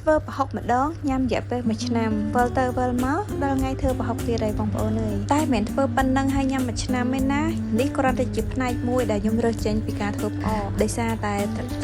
ធ្វើប្រហុកម្ដងញ៉ាំរយៈពេល1ឆ្នាំវិលទៅវិលមកដល់ថ្ងៃធ្វើប្រហុកទៀតហើយបងប្អូនអើយតែមិនធ្វើប៉ុណ្ណឹងហើយញ៉ាំ1ឆ្នាំទេណានេះគ្រាន់តែជាផ្នែកមួយដែលខ្ញុំរើសចេញពីការធ្វើផ្អកដោយសារត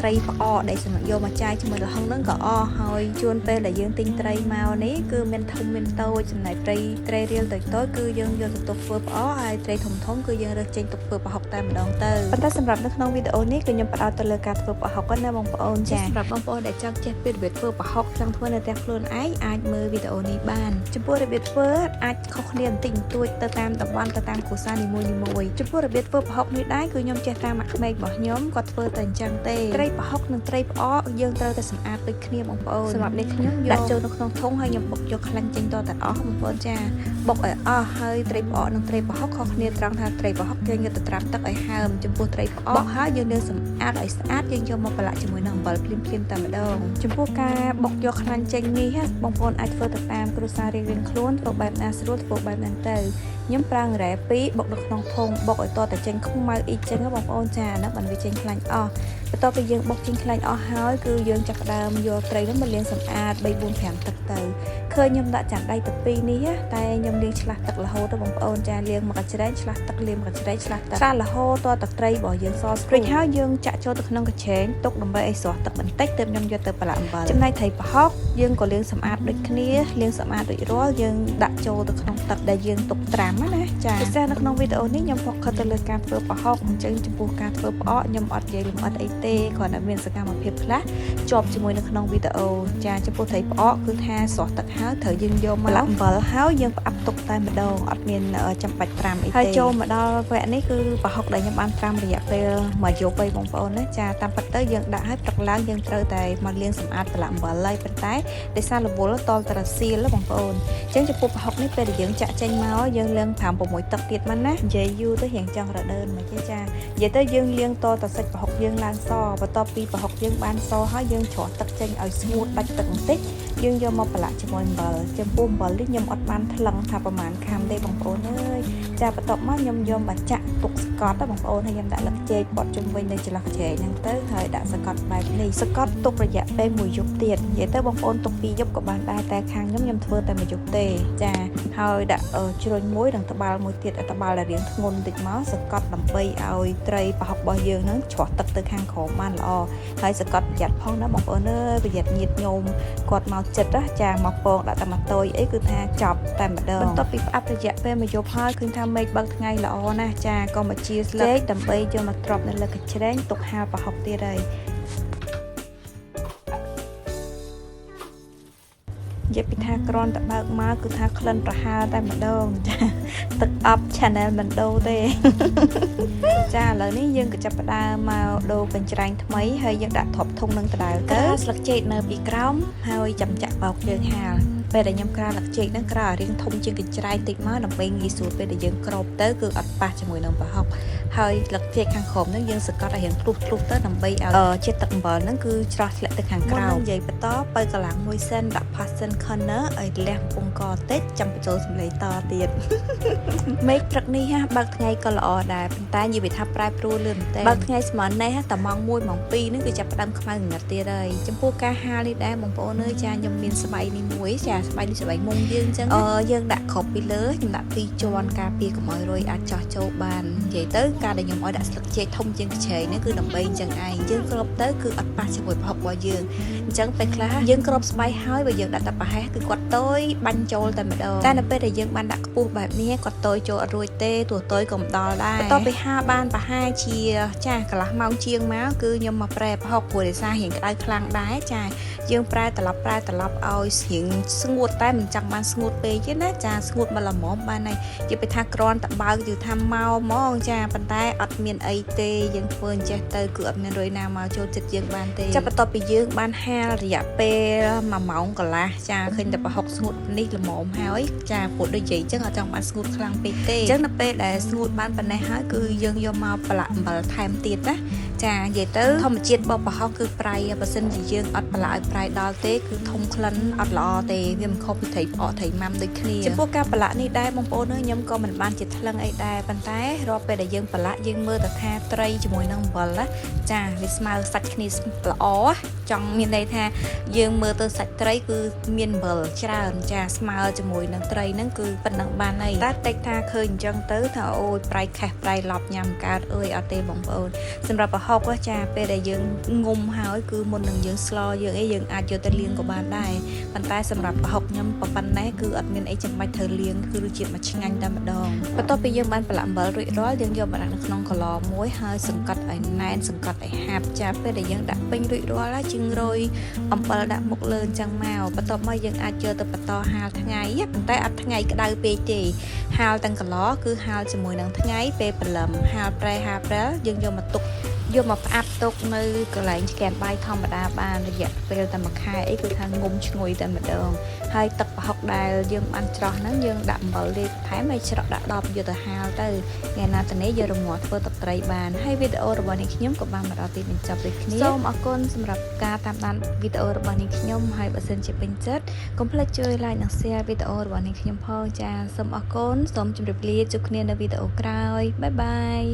ែត្រីផ្អកដែលសម្រាប់យកមកចាយជាមួយល្ហុងហ្នឹងក៏អស់ហើយជួនពេលដែលយើងទិញត្រីមកនេះគឺមានធំមានតូចចំណែកត្រីរៀលតូចៗគឺយើងយកទៅទុកធ្វើផ្អកហើយត្រីធំគឺយើងរើសចេញទុកធ្វើប្រហុកតែម្ដងទៅប៉ុន្តែសម្រាប់នៅក្នុងវីដេអូនេះគឺខ្ញុំផ្ដោតទៅលើការធ្វើប្រហុកណាបងប្អូនចាសម្រាប់បងប្អូនដែលចង់ចេះពីរបៀបធ្វើប្រហុកចង់ធ្វើនៅផ្ទះខ្លួនឯងអាចមើលវីដេអូនេះបានចំពោះរបៀបធ្វើអាចខុសគ្នាបន្តិចបន្តួចទៅតាមតំបន់ទៅតាមគ្រួសារនីមួយៗចំពោះរបៀបធ្វើប្រហុកនេះដែរគឺខ្ញុំចេះតាមអាក្មេករបស់ខ្ញុំគាត់ធ្វើតែអញ្ចឹងទេត្រីប្រហុកនិងត្រីផ្អកយើងត្រូវតែសម្អាតដូចគ្នាបងប្អូនសម្រាប់នេះខ្ញុំយកដាក់ចូលនៅក្នុងធុងហើយខ្ញុំបុកយកខ្លាញ់ចេញតទាំងអស់បងប្អូនចាបុកឲ្យអស់ហើយត្រីផ្អកនិងត្រីប្រហុកខុសគ្នាត្រង់ថាត្រីប្រហុកយើងយកទៅត្រាំទឹកឲ្យហើមចំពោះត្រីផ្អកបុកហើយយើងនឹងសម្អាតឲ្យស្អាតយើងយកមកប្រឡាក់ជាមួយនឹងអំបិលភ្លាមៗតែម្ដងចំពោះការបុកយកខ្លាញ់ចេញនេះបងប្អូនអាចធ្វើទៅតាមគ្រួសាររៀងៗខ្លួនធ្វើបែបណាស្រួលធ្វើបែបហ្នឹងទៅខ្ញុំប្រើរ៉ែ2បុកនៅក្នុងធុងបុកឲ្យតតែចេញខ្មៅអ៊ីចឹងបងប្អូនចាណាបានវាចេញខ្លាញ់អស់បន្ទាប់ពីយើងបុកចេញខ្លាញ់អស់ហើយគឺយើងចាប់ផ្ដើមយកត្រីនោះមកលាងសម្អាត3 4 5ទឹកទៅឃើញខ្ញុំដាក់ចានដៃទៅ2នេះតែខ្ញុំលាងឆ្លាស់ទឹករហូតទៅបងប្អូនចាលាងមកកញ្ច្រែងឆ្លាស់ទឹកលាងមកកញ្ច្រែងឆ្លាស់ទឹករហូតតទឹកត្រីរបស់យើងសស្រួចហើយយើងចាក់ចូលទៅក្នុងកញ្ច្រែងទុកដើម្បីឲ្យស្រស់ទឹកបន្តិចទើបខ្ញុំយកទៅប្រឡាក់អំបិលចំណែកត្រីប្រហុកយើងក៏លាងសម្អាតដូចគ្នាលាងសម្អាតរួចរាល់យើងដាក់ចូលទៅក្នុងទឹកដែលយើងទុកត្រាំណាចាពិសេសនៅក្នុងវីដេអូនេះខ្ញុំផុសខិតទៅលើការធ្វើប្រហុកអញ្ចឹងចំពោះការធ្វើផ្អកខ្ញុំអត់និយាយលម្អិតអីទេគ្រាន់តែមានសកម្មភាពខ្លះជាប់ជាមួយនៅក្នុងវីដេអូចាចំពោះត្រីផ្អកគឺថាស្រស់ទឹកហើយត្រូវយើងយកមកអំបិលហើយយើងផ្អាប់ទុកតែម្ដងអត់មានចាំបាច់ត្រាំអីទេហើយចូលមកដល់វគ្គនេះគឺប្រហុកដែលខ្ញុំបានត្រាំរយៈពេលមួយយប់ហើយបងប្អូនណាចាតាមពិតទៅយើងដាក់ឲ្យព្រឹកឡើងយើងត្រូវតែមកលាងសម្អាតប្រឡាក់អំបិលហើយប៉ុន្តែដោយសាររវល់តលតារសៀលបងប្អូនអញ្ចឹងចំពោះប្រហុកនេះពេលដែលយើងចាក់ចេញមកយើងលាង5 6ទឹកទៀតមកណានិយាយយូរទៅរៀងចង់រដើនមកទេចានិយាយទៅយើងលាងតតែសាច់ប្រហុកយើងឡើងសបន្ទាប់ពីប្រហុកយើងបានសហើយយើងច្រោះទឹកចេញឲ្យស្ងួតដាច់ទឹកបន្តិចយើងយកមកប្រឡាក់ជាមួយអំបិលចំពោះអំបិលនេះខ្ញុំអត់បានថ្លឹងថាប្រហែលខាំទេបងប្អូនអើយចាបន្ទាប់មកខ្ញុំយកមកចាក់ទុកស្កតបងប្អូនហើយខ្ញុំដាក់លឹកចេកបត់ជុំវិញនៅចន្លោះច្រែកហ្នឹងទៅហើយដាក់ស្កតបែបនេះស្កតទុករយៈពេល1យប់ទៀតនិយាយទៅបងប្អូនទុក2យប់ក៏បានដែរតែខាងខ្ញុំធ្វើតែ1យប់ទេចាហើយដាក់ជ្រុញមួយនិងត្បាល់មួយទៀតត្បាល់ដែលរាងធ្ងន់បន្តិចមកស្កតដើម្បីឲ្យត្រីប្រហុករបស់យើងហ្នឹងច្រោះទឹកទៅខាងក្រោមបានល្អហើយស្កតប្រយ័ត្នផងណាបងប្អូនអើយប្រយ័ត្នញាតិញោមគាត់មកចិត្តចាមកពងដាក់តែមកតូចអីគឺថាចប់តែម្ដងបន្ទាប់ពីផ្អាប់រយៈពេល1យប់ហើយឃើញថាមេឃបើកថ្ងៃល្អណាស់ចាក៏មកជាស្លេកដើម្បីយកមកទ្របនៅលើកញ្ច្រែងទុកហាលប្រហុកទៀតហើយនិយាយពីថាក្រនតបើកមកគឺថាក្លិនប្រហើរតែម្ដងចាទឹកអប់ channel មិនដូរទេចាឥឡូវនេះយើងក៏ចាប់ផ្ដើមមកដូរកញ្ច្រែងថ្មីហើយយើងដាក់ធប់ធុងនឹងដដែលទៅស្លឹកចេកនៅពីក្រោមហើយចាំចាក់បោកយើងហាលពេលដែលខ្ញុំក្រាលស្លឹកចេកហ្នឹងក្រាលឲ្យរាងធំជាងកញ្ច្រែងតិចមកដើម្បីងាយស្រួលពេលដែលយើងគ្របទៅគឺអត់ប៉ះជាមួយនឹងប្រហុកហើយស្លឹកចេកខាងក្រោមហ្នឹងយើងសកត់ឲ្យរាងភ្លុះទៅដើម្បីឲ្យជាតិទឹកអំបិលហ្នឹងគឺច្រោះធ្លាក់ទៅខាងក្រោមនិយាយបន្តបើកន្លង1សិនដាក់ passion corner ឲ្យលះពងកតិចចាំបញ្ចូលសម្លេងតទៀតមេឃព្រឹកនេះបើកថ្ងៃក៏ល្អដែរប៉ុន្តែនិយាយថាប្រែប្រួលលឿនមែនទេបើកថ្ងៃស្មើនេះតែម៉ោង1ម៉ោង2ហ្នឹងគឺចាប់ផ្ដើមខ្មៅងងឹតទៀតហើយចំពោះការហាលនេះដែរបងប្អូនអើយចាខ្ញុំមានស្បៃនេះមួយចាស្បៃនេះស្បៃមុំយើងអញ្ចឹងយើងដាក់គ្របពីលើខ្ញុំដាក់2ជាន់ការពារកុំឲ្យរុយអាចចោះចូលបាននិយាយទៅការដែលខ្ញុំឲ្យដាក់ស្លឹកចេកធំជាងកញ្ច្រែងនេះគឺដើម្បីអញ្ចឹងឯងយើងគ្របទៅគឺអត់ប៉ះជាមួយប្រហុករបស់យើងអញ្ចឹងពេលខ្លះយើងគ្របស្បៃហើយបើយើងដាក់តែប្រហែសគឺគាត់តូចបាញ់ចូលតែម្ដងតែនៅពេលដែលយើងបានដាក់ខ្ពស់បែបនេះគាត់តូចចូលអត់រួចទេទោះតូចក៏មិនដល់ដែរបន្ទាប់ពីហាលបានប្រហែលជាចាកន្លះម៉ោងជាងមកគឺខ្ញុំមកប្រែប្រហុកព្រោះដោយសាររៀងក្តៅខ្លាំងដែរចាយើងប្រែត្រឡប់ឲ្យរៀងស្ងួតតែមិនចង់បានស្ងួតពេកទេណាចាស្ងួតមកល្មមបានហើយនិយាយពីថាក្រនតបើកយូរថាមកហ្មងចាប៉ុន្តែអត់មានអីទេយើងធ្វើអញ្ចេះទៅគឺអត់មានរុយណាមកចូលចិត្តយើងបានទេចាប់បន្ទាប់ពីយើងបានហាលរយៈពេល1ម៉ោងកន្លះចាឃើញតែប្រហុកស្ងួតនេះល្មមហើយចាពួកដូចនិយាយអញ្ចឹងអត់ចង់បានស្ងួតខ្លាំងពេកទេអញ្ចឹងនៅពេលដែលស្ងួតបានប៉ុណ្ណេះហើយគឺយើងយកមកប្រឡាក់អំបិលថែមទៀតណាចានិយាយទៅធម្មជាតិរបស់ប្រហុកគឺប្រៃបើសិនជាយើងអត់ប្រឡាក់ឲ្យប្រៃដល់ទេគឺធំក្លិនអត់ល្អទេវាមិនខុសពីត្រីផ្អកត្រីម៉ាំដូចគ្នាចំពោះការប្រឡាក់នេះដែរបងប្អូនខ្ញុំក៏មិនបានជាថ្លឹងអីដែរប៉ុន្តែរាល់ពេលដែលយើងប្រឡាក់យើងមើលទៅថាត្រីជាមួយនឹងអំបិលណាចាវាស្មើសាច់គ្នាល្អច ចង់មានន័យថាយើងមើលទៅសាច់ត្រីគឺមានអំបិលច្រើនចាស្មើជាមួយនឹងត្រីហ្នឹងគឺប៉ុណ្ណឹងបានហើយតែតិចថាឃើញអញ្ចឹងទៅថាអូយប្រៃខេះប្រៃឡប់ញ៉ាំកើតអើយអត់ទេបងប្អូនសម្រាប់ប្រហុកចាពេលដែលយើងងុំហើយគឺមុននឹងយើងស្លយើងអីយើងអាចយកទៅលាងក៏បានដែរប៉ុន្តែសម្រាប់ប្រហុកខ្ញុំប៉ុណ្ណេះគឺអត់មានអីចាំបាច់ត្រូវលាងគឺរសជាតិមកឆ្ងាញ់តែម្ដងបន្ទាប់ពីយើងបានប្រឡាក់អំបិលរួចរាល់យើងយកមកដាក់នៅក្នុងកន្លមួយហើយសង្កត់ឲ្យណែនសង្កត់ឲ្យហាប់ចាពេលដែលយើងដាក់ពេញរួចរាល់ហើយជាងរយអំបិលដាក់មុខលើអញ្ចឹងមកបន្ទាប់មកយើងអាចយកទៅបន្តហាលថ្ងៃប៉ុន្តែអត់ថ្ងៃក្តៅពេកទេហាលទាំងកន្លគឺហាលជាមួយនឹងថ្ងៃពេលព្រលឹមហាលប្រែហាលព្រិលយើងយកមកទុកយកមកផ្អាប់ទុកនៅកន្លែងឆ្កែបាយធម្មតាបានរយៈពេលតែមួយខែអីគឺថាងុំឈ្ងុយតែម្ដងហើយទឹកប្រហុកដែលយើងបានច្រោះហ្នឹងយើងដាក់អំបិលលេបថែមហើយច្រកដាក់ដបយកទៅហាលទៅថ្ងៃណាទៅនេះយករងាស់ធ្វើទឹកត្រីបានហើយវីដេអូរបស់នេះខ្ញុំក៏បានមកដល់ទីបញ្ចប់ដូចគ្នាសូមអរគុណសម្រាប់ការតាមដានវីដេអូរបស់នេះខ្ញុំហើយបើសិនជាពេញចិត្តកុំភ្លេចជួយ like និង share វីដេអូរបស់នេះខ្ញុំផងចាសូមអរគុណសូមជម្រាបលាជួបគ្នានៅវីដេអូក្រោយបាយបាយ